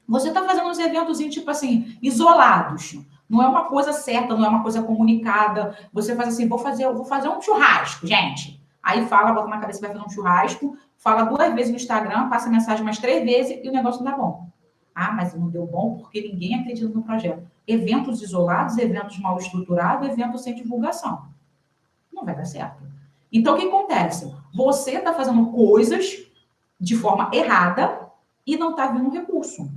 A: você está fazendo uns eventos, tipo assim, isolados. Não é uma coisa certa, não é uma coisa comunicada. Você faz assim, vou fazer um churrasco, gente. Aí fala, bota na cabeça, vai fazer um churrasco, fala 2 vezes no Instagram, passa mensagem mais 3 vezes e o negócio não dá bom. Ah, mas não deu bom porque ninguém acredita no projeto. Eventos isolados, eventos mal estruturados, eventos sem divulgação. Não vai dar certo. Então, o que acontece? Você está fazendo coisas de forma errada e não está vindo recurso.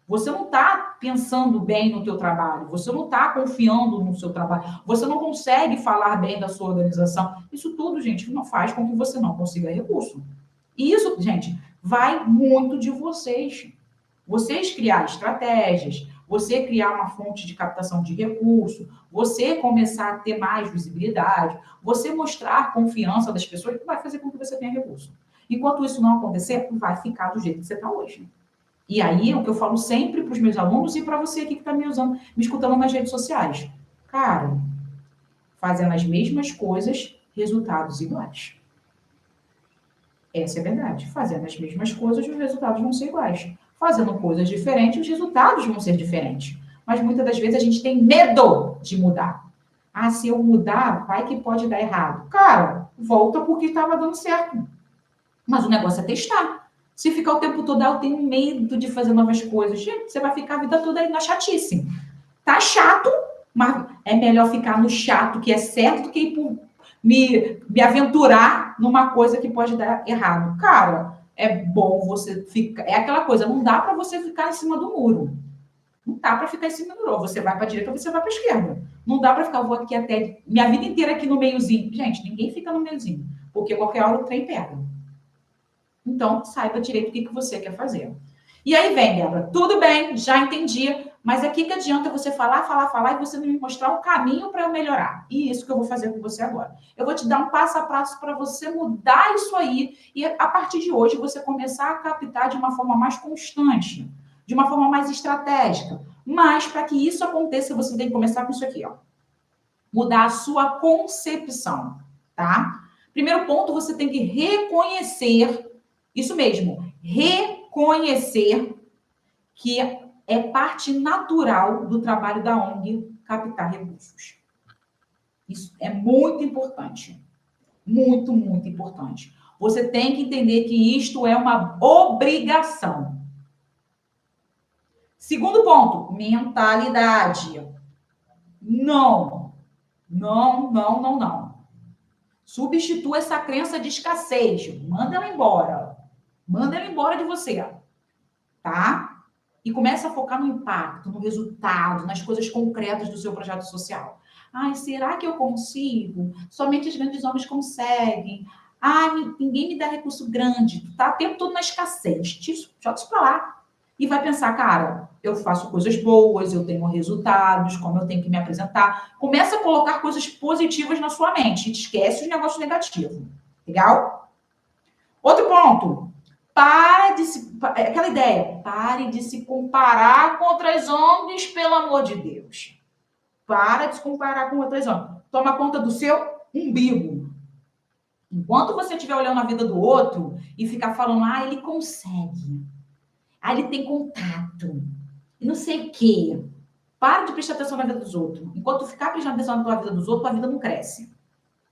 A: Você não está pensando bem no teu trabalho, você não está confiando no seu trabalho, você não consegue falar bem da sua organização. Isso tudo, gente, não faz com que você não consiga recurso. E isso, gente, vai muito de vocês. Vocês criar estratégias, você criar uma fonte de captação de recurso, você começar a ter mais visibilidade, você mostrar confiança das pessoas, que vai fazer com que você tenha recurso. Enquanto isso não acontecer, vai ficar do jeito que você está hoje. E aí, é o que eu falo sempre para os meus alunos e para você aqui que está me escutando nas redes sociais. Cara, fazendo as mesmas coisas, resultados iguais. Essa é a verdade. Fazendo as mesmas coisas, os resultados vão ser iguais. Fazendo coisas diferentes, os resultados vão ser diferentes. Mas muitas das vezes a gente tem medo de mudar. Ah, se eu mudar, vai que pode dar errado. Cara, volta porque estava dando certo. Mas o negócio é testar. Se ficar o tempo todo, eu tenho medo de fazer novas coisas. Gente, você vai ficar a vida toda aí na chatice. Tá chato, mas é melhor ficar no chato, que é certo, do que ir por me aventurar numa coisa que pode dar errado. Cara, é bom você ficar... É aquela coisa, não dá para você ficar em cima do muro. Não dá para ficar em cima do muro. Você vai para a direita ou você vai para a esquerda. Não dá para ficar, vou aqui até... Minha vida inteira aqui no meiozinho. Gente, ninguém fica no meiozinho. Porque qualquer hora o trem pega. Então, saiba direito o que você quer fazer. E aí vem, Débora, tudo bem, já entendi, mas aqui que adianta você falar e você não me mostrar um caminho para eu melhorar. E isso que eu vou fazer com você agora. Eu vou te dar um passo a passo para você mudar isso aí e a partir de hoje você começar a captar de uma forma mais constante, de uma forma mais estratégica. Mas para que isso aconteça, você tem que começar com isso aqui, ó. Mudar a sua concepção, tá? Primeiro ponto, você tem que reconhecer, isso mesmo, reconhecer que é parte natural do trabalho da ONG captar recursos. Isso é muito importante. Muito, muito importante. Você tem que entender que isto é uma obrigação. Segundo ponto, mentalidade. Não. Substitua essa crença de escassez. Manda ela embora. Manda ela embora de você. Tá? E começa a focar no impacto, no resultado, nas coisas concretas do seu projeto social. Ai, será que eu consigo? Somente os grandes homens conseguem. Ai, ninguém me dá recurso grande. Tá o tempo todo na escassez. Joga isso pra lá. E vai pensar, cara, eu faço coisas boas, eu tenho resultados, como eu tenho que me apresentar. Começa a colocar coisas positivas na sua mente. Esquece os negócios negativos. Legal? Outro ponto. Aquela ideia, pare de se comparar com outras ONGs, pelo amor de Deus. Para de se comparar com outras ONGs. Toma conta do seu umbigo. Enquanto você estiver olhando a vida do outro e ficar falando, ele consegue. Ele tem contato. E não sei o quê. Para de prestar atenção na vida dos outros. Enquanto ficar prestando atenção na vida dos outros, a vida não cresce.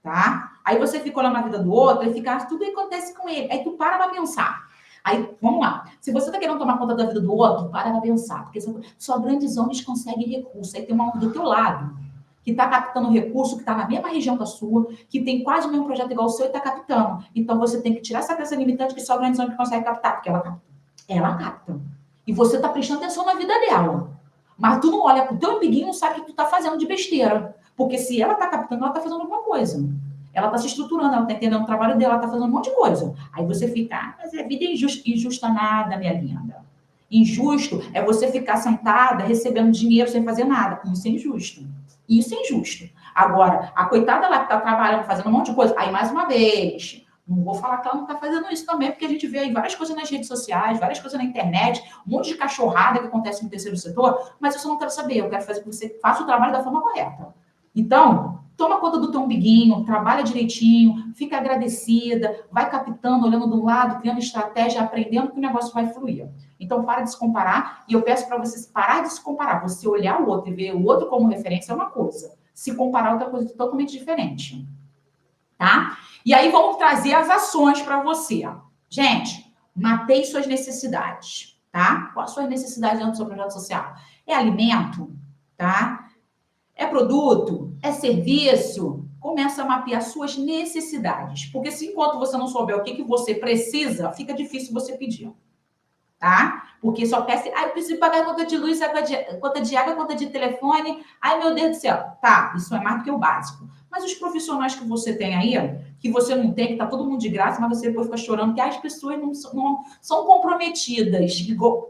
A: Tá? Aí você fica olhando a vida do outro e fica, tudo acontece com ele. Aí tu para pensar. Aí, vamos lá. Se você tá querendo tomar conta da vida do outro, para pensar. Porque só grandes homens conseguem recurso. Aí tem uma do teu lado, que tá captando recurso, que tá na mesma região da sua, que tem quase o mesmo projeto igual o seu e tá captando. Então, você tem que tirar essa crença limitante que só grandes homens conseguem captar, porque ela capta. Ela capta. E você tá prestando atenção na vida dela. Mas tu não olha pro teu amiguinho e não sabe o que tu tá fazendo de besteira. Porque se ela tá captando, ela tá fazendo alguma coisa. Ela está se estruturando, ela está entendendo o trabalho dela, ela está fazendo um monte de coisa. Aí você fica, mas é vida injusta. Injusta nada, minha linda. Injusto é você ficar sentada recebendo dinheiro sem fazer nada. Isso é injusto. Isso é injusto. Agora, a coitada lá que está trabalhando, fazendo um monte de coisa, aí mais uma vez, não vou falar que ela não está fazendo isso também, porque a gente vê aí várias coisas nas redes sociais, várias coisas na internet, um monte de cachorrada que acontece no terceiro setor, mas eu só não quero saber, eu quero fazer que você faça o trabalho da forma correta. Então, toma conta do teu umbiguinho, trabalha direitinho, fica agradecida, vai captando, olhando do lado, criando estratégia, aprendendo que o negócio vai fluir. Então, para de se comparar, e eu peço para você parar de se comparar. Você olhar o outro e ver o outro como referência é uma coisa. Se comparar é outra coisa totalmente diferente. Tá? E aí, vamos trazer as ações para você. Gente, matei suas necessidades, tá? Quais são as necessidades dentro do seu projeto social? É alimento, tá? É produto? É serviço? Começa a mapear suas necessidades. Porque se enquanto você não souber o que você precisa, fica difícil você pedir. Tá? Porque só peça, eu preciso pagar a conta de luz, a conta de água, a conta de telefone. Ai, meu Deus do céu. Tá, isso é mais do que o básico. Mas os profissionais que você tem aí, que você não tem, que tá todo mundo de graça, mas você depois fica chorando, que as pessoas não são comprometidas.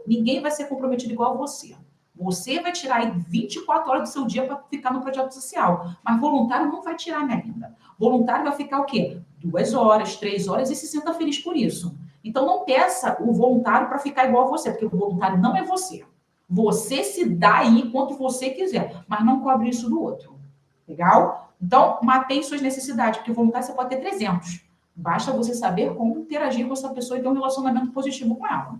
A: Ninguém vai ser comprometido igual a você. Você vai tirar aí 24 horas do seu dia para ficar no projeto social. Mas voluntário não vai tirar, minha linda. Voluntário vai ficar o quê? 2 horas, 3 horas e se sinta feliz por isso. Então, não peça o voluntário para ficar igual a você, porque o voluntário não é você. Você se dá aí quanto você quiser, mas não cobre isso do outro. Legal? Então, mapeie suas necessidades, porque voluntário você pode ter 300. Basta você saber como interagir com essa pessoa e ter um relacionamento positivo com ela.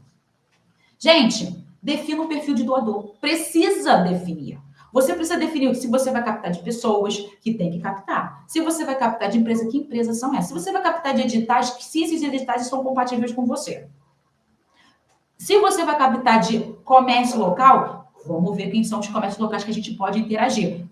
A: Gente, defina o perfil de doador. Precisa definir. Você precisa definir se você vai captar de pessoas, que tem que captar. Se você vai captar de empresa, que empresas são essas? Se você vai captar de editais, se esses editais estão compatíveis com você. Se você vai captar de comércio local, vamos ver quem são os comércios locais que a gente pode interagir.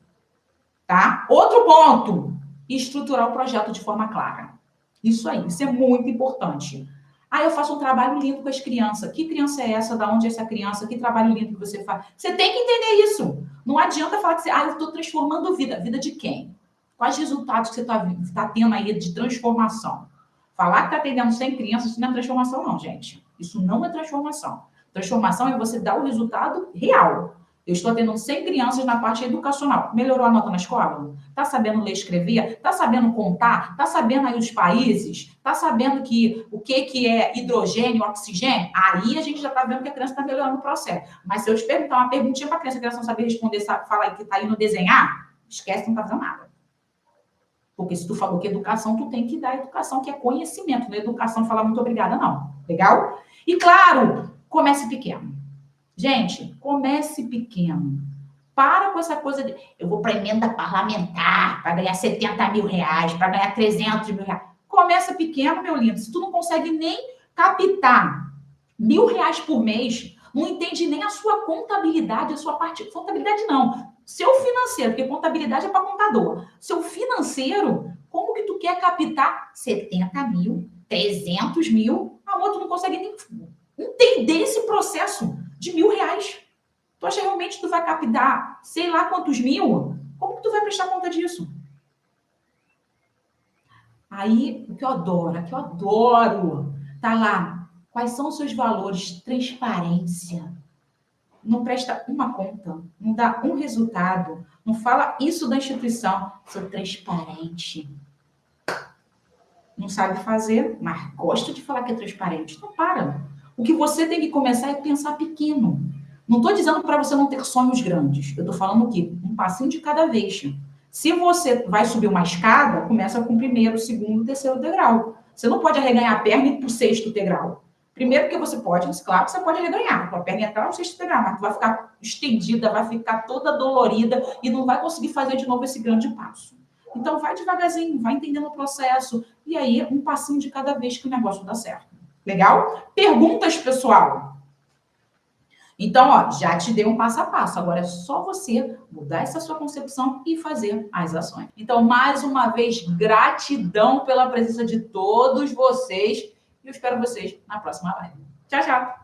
A: Tá? Outro ponto, estruturar o projeto de forma clara. Isso aí, isso é muito importante. Eu faço um trabalho lindo com as crianças. Que criança é essa? Da onde é essa criança? Que trabalho lindo que você faz? Você tem que entender isso. Não adianta falar que você, eu estou transformando vida. Vida de quem? Quais resultados que você está tendo aí de transformação? Falar que está atendendo 100 crianças, isso não é transformação, não, gente. Isso não é transformação. Transformação é você dar o resultado real. Eu estou atendendo 100 crianças na parte educacional. Melhorou a nota na escola? Está sabendo ler e escrever? Está sabendo contar? Está sabendo aí os países? Está sabendo o que é hidrogênio, oxigênio? Aí a gente já está vendo que a criança está melhorando o processo. Mas se eu te perguntar uma perguntinha para a criança não saber responder, falar que está indo desenhar, esquece, não está fazendo nada. Porque se tu falou que educação, tu tem que dar educação, que é conhecimento. Não é educação falar muito obrigada, não. Legal? E claro, comece pequeno. Gente, comece pequeno. Para com essa coisa de eu vou para emenda parlamentar para ganhar 70 mil reais, para ganhar 300 mil reais. Começa pequeno, meu lindo. Se tu não consegue nem captar R$ 1.000 por mês, não entende nem a sua contabilidade, a sua parte... Contabilidade não. Seu financeiro, porque contabilidade é para contador. Seu financeiro, como que tu quer captar 70 mil, 300 mil? Amor, tu não consegue nem entender esse processo de R$ 1.000. Tu acha realmente que tu vai captar sei lá quantos mil? Como que tu vai prestar conta disso? Aí, o que eu adoro, tá lá. Quais são os seus valores? Transparência. Não presta uma conta, não dá um resultado, não fala isso da instituição. Sou transparente. Não sabe fazer, mas gosta de falar que é transparente. Então, para. O que você tem que começar é pensar pequeno. Não estou dizendo para você não ter sonhos grandes. Eu estou falando que um passinho de cada vez. Se você vai subir uma escada, começa com o primeiro, segundo, terceiro degrau. Você não pode arreganhar a perna e ir para o sexto degrau. Primeiro porque você pode, claro que você pode arreganhar. A perna entrar no sexto degrau, mas tu vai ficar estendida, vai ficar toda dolorida e não vai conseguir fazer de novo esse grande passo. Então, vai devagarzinho, vai entendendo o processo. E aí, um passinho de cada vez que o negócio dá certo. Legal? Perguntas, pessoal? Então, ó, já te dei um passo a passo. Agora é só você mudar essa sua concepção e fazer as ações. Então, mais uma vez, gratidão pela presença de todos vocês. E eu espero vocês na próxima live. Tchau, tchau!